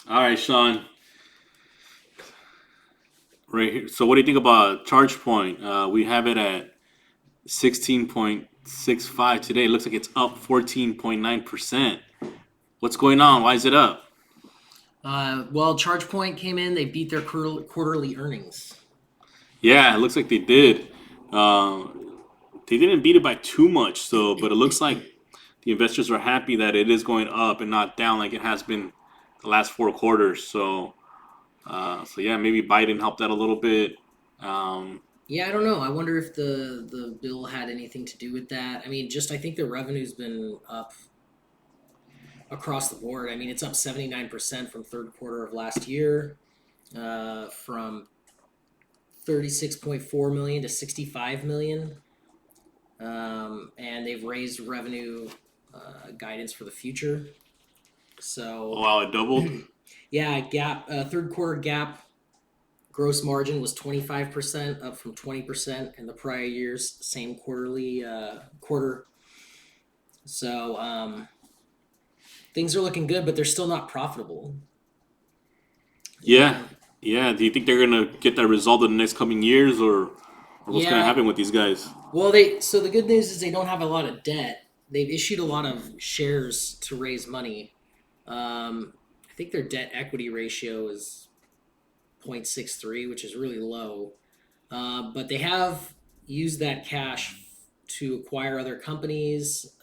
All right, Sean. Right here. So, what do you think about Chargepoint? We have it at 16.65 today. It looks like it's up 14.9%. What's going on? Why is it up? Well, ChargePoint came in. They beat their quarterly earnings. Yeah, it looks like they did. Uh, they didn't beat it by too much, so but it looks like the investors are happy that it is going up and not down like it has been the last 4 quarters. So yeah, maybe Biden helped out a little bit. Um, Yeah, I don't know. I wonder if the bill had anything to do with that. I mean, just I think the revenue's been up across the board. I mean, it's up 79% from third quarter of last year, from 36.4 million to 65 million, and they've raised revenue guidance for the future. oh So wow, it doubled. yeah, gap third quarter gap gross margin was 25%, up from 20% in the prior year's same quarterly quarter. So things are looking good, but they're still not profitable. Yeah, And yeah. Do you think they're gonna get that result in the next coming years, or what's gonna yeah, happen with these guys? well, they so the good news is they don't have a lot of debt. They've issued a lot of shares to raise money. I think their debt equity ratio is 0.63, which is really low. But they have used that cash to acquire other companies,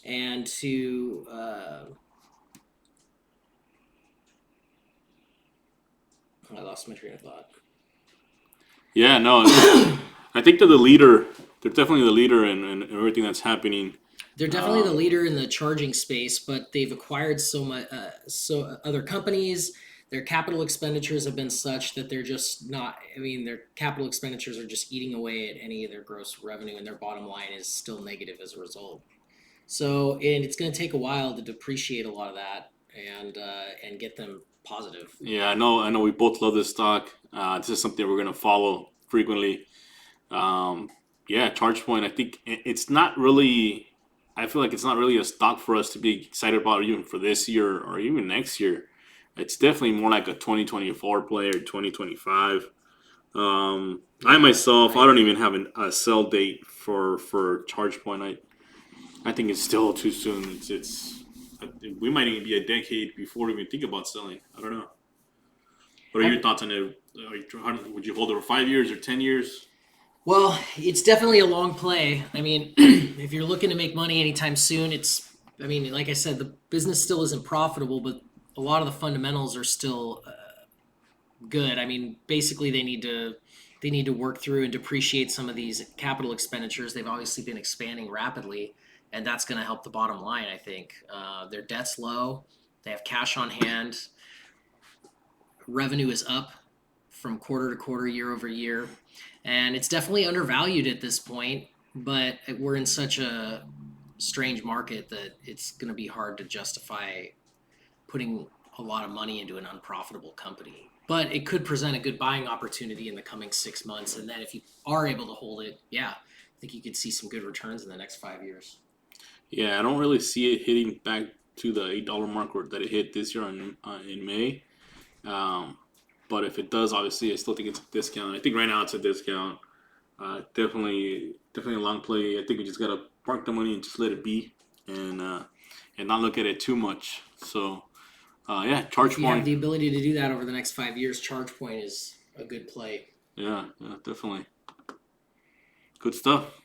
and to I lost my train of thought. Yeah, no. I think they're the leader. They're definitely the leader in everything that's happening. They're definitely the Um, leader in the charging space, but they've acquired so much, so other companies. Their capital expenditures have been such that they're just not. I mean, their capital expenditures are just eating away at any of their gross revenue, and their bottom line is still negative as a result. So, and it's going to take a while to depreciate a lot of that and get them positive. yeah, I know. I know. We both love this stock. This is something we're gonna follow frequently. Um, yeah, ChargePoint. I think it's not really. I feel like it's not really a stock for us to be excited about, even for this year or even next year. It's definitely more like a 2024 play or 2025. I Yeah, myself, I I don't agree. even have a sell date for ChargePoint. I think it's still too soon. It's we might even be a decade before we even think about selling. I don't know. What are your I, thoughts on it? Would you hold it for 5 years or 10 years? well, it's definitely a long play. I mean, if you're looking to make money anytime soon, it's. I mean, like I said, the business still isn't profitable, but a lot of the fundamentals are still good. I mean, basically, they need to work through and depreciate some of these capital expenditures. They've obviously been expanding rapidly, and that's going to help the bottom line. I think their debt's low. They have cash on hand. Revenue is up from quarter to quarter, year over year, and it's definitely undervalued at this point. But we're in such a strange market that it's going to be hard to justify putting a lot of money into an unprofitable company. But it could present a good buying opportunity in the coming 6 months, and then if you are able to hold it, yeah, I think you could see some good returns in the next 5 years. Yeah, I don't really see it hitting back to the $8 mark that it hit this year in May. Um, but if it does, obviously, I still think it's a discount. I think right now it's a discount. Definitely a long play. I think we just gotta park the money and just let it be, and not look at it too much. So yeah, If you have ChargePoint. the ability to do that over the next 5 years, ChargePoint is a good play. Yeah, yeah, definitely good stuff.